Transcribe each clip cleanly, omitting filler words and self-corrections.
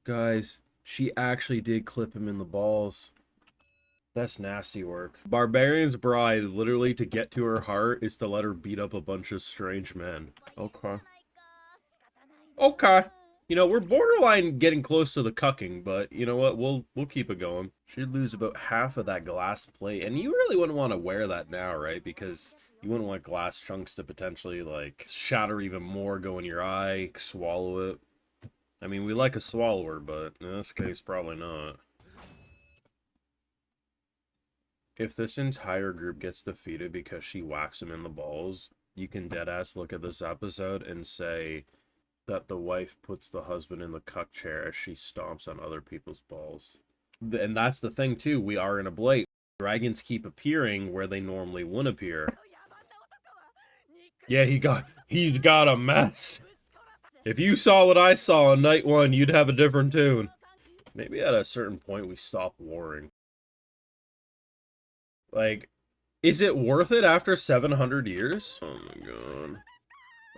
Guys, she actually did clip him in the balls. That's nasty work. Barbarian's bride, literally to get to her heart, is to let her beat up a bunch of strange men. Okay. Okay. You know, we're borderline getting close to the cucking, but you know what? We'll keep it going. She'd lose about half of that glass plate, and you really wouldn't want to wear that now, right? Because you wouldn't want glass chunks to potentially, like, shatter even more, go in your eye, swallow it. I mean, we like a swallower, but in this case, probably not. If this entire group gets defeated because she whacks him in the balls, you can deadass look at this episode and say that the wife puts the husband in the cuck chair as she stomps on other people's balls. And that's the thing, too. We are in a blight. Dragons keep appearing where they normally wouldn't appear. Yeah, he's got a mess. If you saw what I saw on night one, you'd have a different tune. Maybe at a certain point we stop warring. Like, is it worth it after 700 years? Oh my god.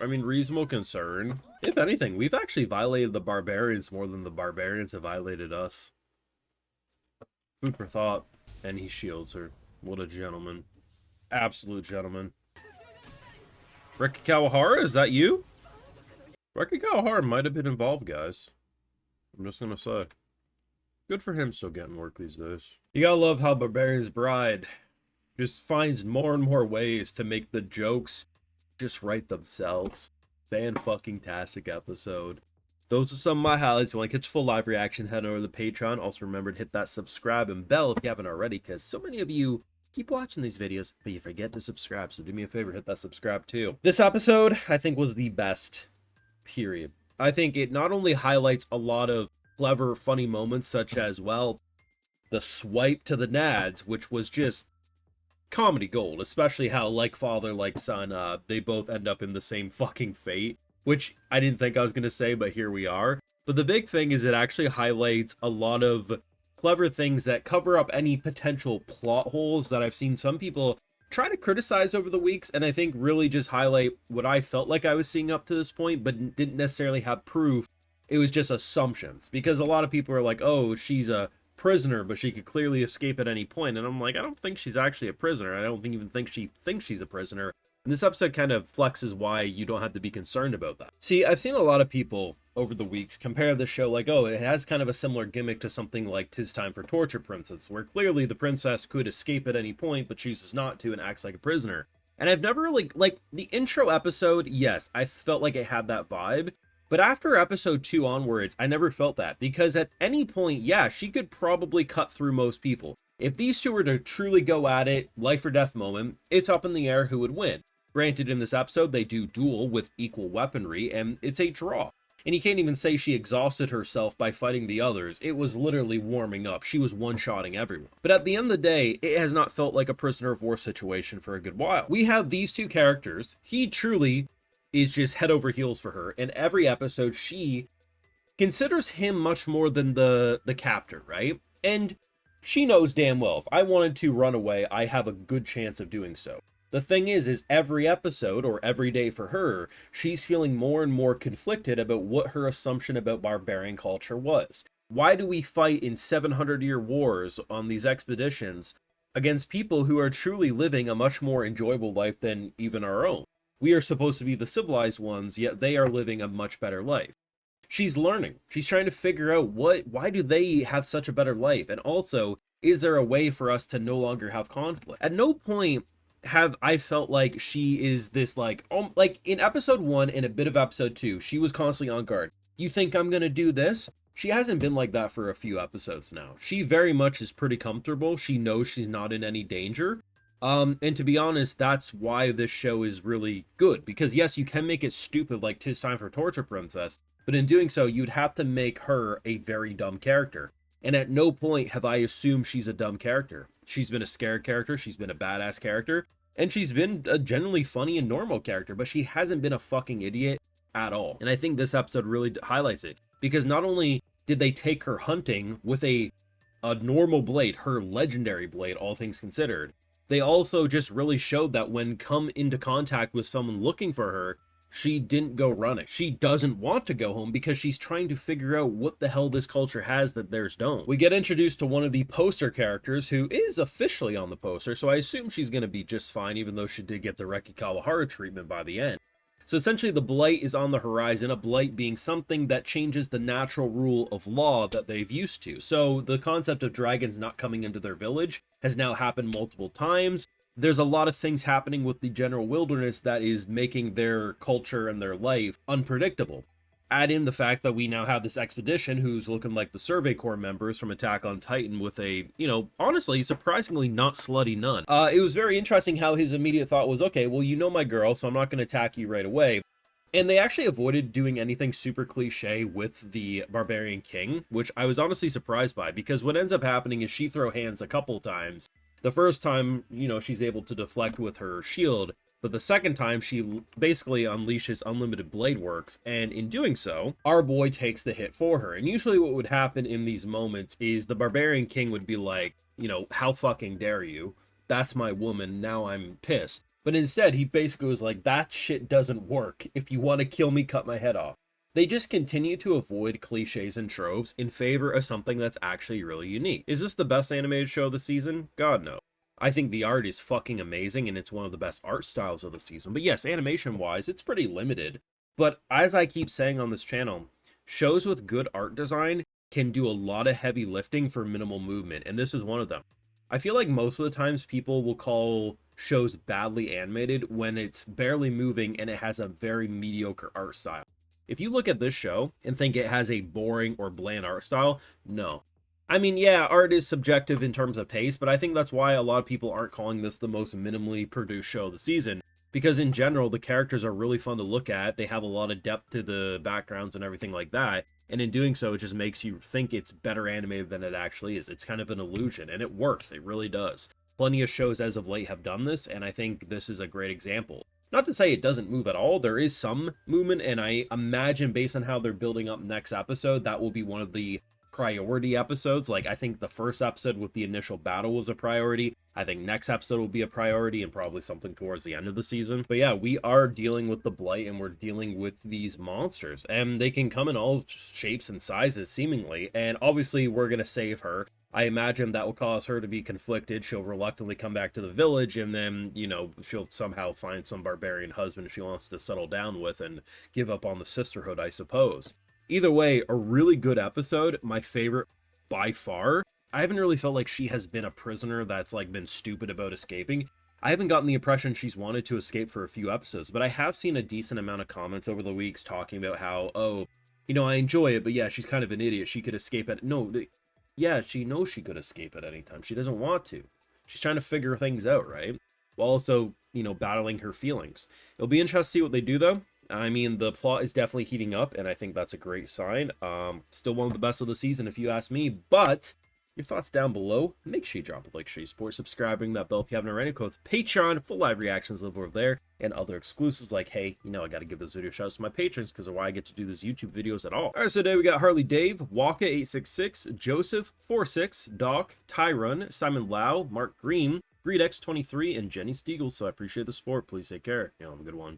I mean, reasonable concern. If anything, we've actually violated the barbarians more than the barbarians have violated us. Food for thought. And he shields her. What a gentleman. Absolute gentleman. Ricky Kawahara, is that you? Ricky Kawahara might have been involved, guys. I'm just gonna say. Good for him still getting work these days. You gotta love how Barbarian's bride just finds more and more ways to make the jokes just write themselves. Fan-fucking-tastic episode. Those are some of my highlights. If you want to catch full live reaction, head over to the Patreon. Also remember to hit that subscribe and bell if you haven't already, because so many of you keep watching these videos, but you forget to subscribe. So do me a favor, hit that subscribe too. This episode, I think, was the best, period. I think it not only highlights a lot of clever, funny moments, such as, well, the swipe to the nads, which was just comedy gold, especially how, like father, like son, they both end up in the same fucking fate, which I didn't think I was going to say, but here we are. But the big thing is it actually highlights a lot of clever things that cover up any potential plot holes that I've seen some people try to criticize over the weeks, and I think really just highlight what I felt like I was seeing up to this point, but didn't necessarily have proof. It was just assumptions, because a lot of people are like, oh, she's a prisoner, but she could clearly escape at any point, and I'm like, I don't think she's actually a prisoner. I don't even think she thinks she's a prisoner. And this episode kind of flexes why you don't have to be concerned about that. See, I've seen a lot of people over the weeks compare this show like, oh, it has kind of a similar gimmick to something like 'Tis Time for Torture Princess, where clearly the princess could escape at any point, but chooses not to and acts like a prisoner. And I've never really, like, the intro episode, yes, I felt like it had that vibe, but after episode 2 onwards, I never felt that, because at any point, yeah, she could probably cut through most people. If these two were to truly go at it, life or death moment, it's up in the air who would win. Granted, in this episode, they do duel with equal weaponry, and it's a draw. And you can't even say she exhausted herself by fighting the others. It was literally warming up. She was one-shotting everyone. But at the end of the day, it has not felt like a prisoner of war situation for a good while. We have these two characters. He truly is just head over heels for her. In every episode, she considers him much more than the captor, right? And she knows damn well, if I wanted to run away, I have a good chance of doing so. The thing is every episode, or every day for her, she's feeling more and more conflicted about what her assumption about barbarian culture was. Why do we fight in 700-year wars on these expeditions against people who are truly living a much more enjoyable life than even our own? We are supposed to be the civilized ones, yet they are living a much better life. She's learning. She's trying to figure out why do they have such a better life? And also, is there a way for us to no longer have conflict? At no point have I felt like she is this, like in episode 1 and a bit of episode 2, she was constantly on guard. You think I'm gonna do this? She hasn't been like that for a few episodes now. She very much is pretty comfortable. She knows she's not in any danger. And to be honest, that's why this show is really good. Because yes, you can make it stupid like 'Tis Time for Torture Princess, but in doing so, you'd have to make her a very dumb character. And at no point have I assumed she's a dumb character. She's been a scared character, she's been a badass character, and she's been a generally funny and normal character, but she hasn't been a fucking idiot at all. And I think this episode really highlights it, because not only did they take her hunting with a normal blade, her legendary blade, all things considered, they also just really showed that when come into contact with someone looking for her, She didn't go running. She doesn't want to go home because she's trying to figure out what the hell this culture has that theirs don't. We get introduced to one of the poster characters who is officially on the poster, so I assume she's going to be just fine, even though she did get the Reki Kawahara treatment by the end. So essentially the blight is on the horizon, a blight being something that changes the natural rule of law that they've used to. So the concept of dragons not coming into their village has now happened multiple times. There's a lot of things happening with the general wilderness that is making their culture and their life unpredictable. Add in the fact that we now have this expedition who's looking like the Survey Corps members from Attack on Titan with a, honestly, surprisingly not slutty nun. It was very interesting how his immediate thought was, okay, well, you know my girl, so I'm not going to attack you right away. And they actually avoided doing anything super cliche with the Barbarian King, which I was honestly surprised by, because what ends up happening is she throws hands a couple times. The first time, she's able to deflect with her shield, but the second time she basically unleashes unlimited blade works, and in doing so, our boy takes the hit for her. And usually what would happen in these moments is the Barbarian King would be like, how fucking dare you? That's my woman, now I'm pissed. But instead, he basically was like, that shit doesn't work. If you want to kill me, cut my head off. They just continue to avoid cliches and tropes in favor of something that's actually really unique. Is this the best animated show of the season? God, no. I think the art is fucking amazing, and it's one of the best art styles of the season. But yes, animation-wise, it's pretty limited. But as I keep saying on this channel, shows with good art design can do a lot of heavy lifting for minimal movement, and this is one of them. I feel like most of the times people will call shows badly animated when it's barely moving and it has a very mediocre art style. If you look at this show and think it has a boring or bland art style, no. I mean, yeah, art is subjective in terms of taste, but I think that's why a lot of people aren't calling this the most minimally produced show of the season. Because in general, the characters are really fun to look at. They have a lot of depth to the backgrounds and everything like that. And in doing so, it just makes you think it's better animated than it actually is. It's kind of an illusion, and it works. It really does. Plenty of shows as of late have done this, and I think this is a great example. Not to say it doesn't move at all, there is some movement, and I imagine based on how they're building up next episode, that will be one of the priority episodes. Like, I think the first episode with the initial battle was a priority. I think next episode will be a priority, and probably something towards the end of the season. But yeah, we are dealing with the blight, and we're dealing with these monsters, and they can come in all shapes and sizes, seemingly, and obviously we're gonna save her. I imagine that will cause her to be conflicted. She'll reluctantly come back to the village, and then, she'll somehow find some barbarian husband she wants to settle down with and give up on the sisterhood, I suppose. Either way, a really good episode. My favorite by far. I haven't really felt like she has been a prisoner that's been stupid about escaping. I haven't gotten the impression she's wanted to escape for a few episodes, but I have seen a decent amount of comments over the weeks talking about how, I enjoy it, but yeah, she's kind of an idiot. She could escape at... No, yeah, she knows she could escape at any time. She doesn't want to. She's trying to figure things out, right? While also, battling her feelings. It'll be interesting to see what they do, though. I mean, the plot is definitely heating up, and I think that's a great sign. Still one of the best of the season, if you ask me, but your thoughts down below. Make sure you drop a like, share, support, subscribing that bell if you haven't already. Codes Patreon, full live reactions live over there, and other exclusives like, hey, I got to give this video shout-outs to my patrons because of why I get to do these YouTube videos at all. All right, so today we got Harley Dave, Waka866, Joseph46, Doc, Tyrun, Simon Lau, Mark Green, GreedX23, and Jenny Stiegel. So I appreciate the support. Please take care. Have a good one.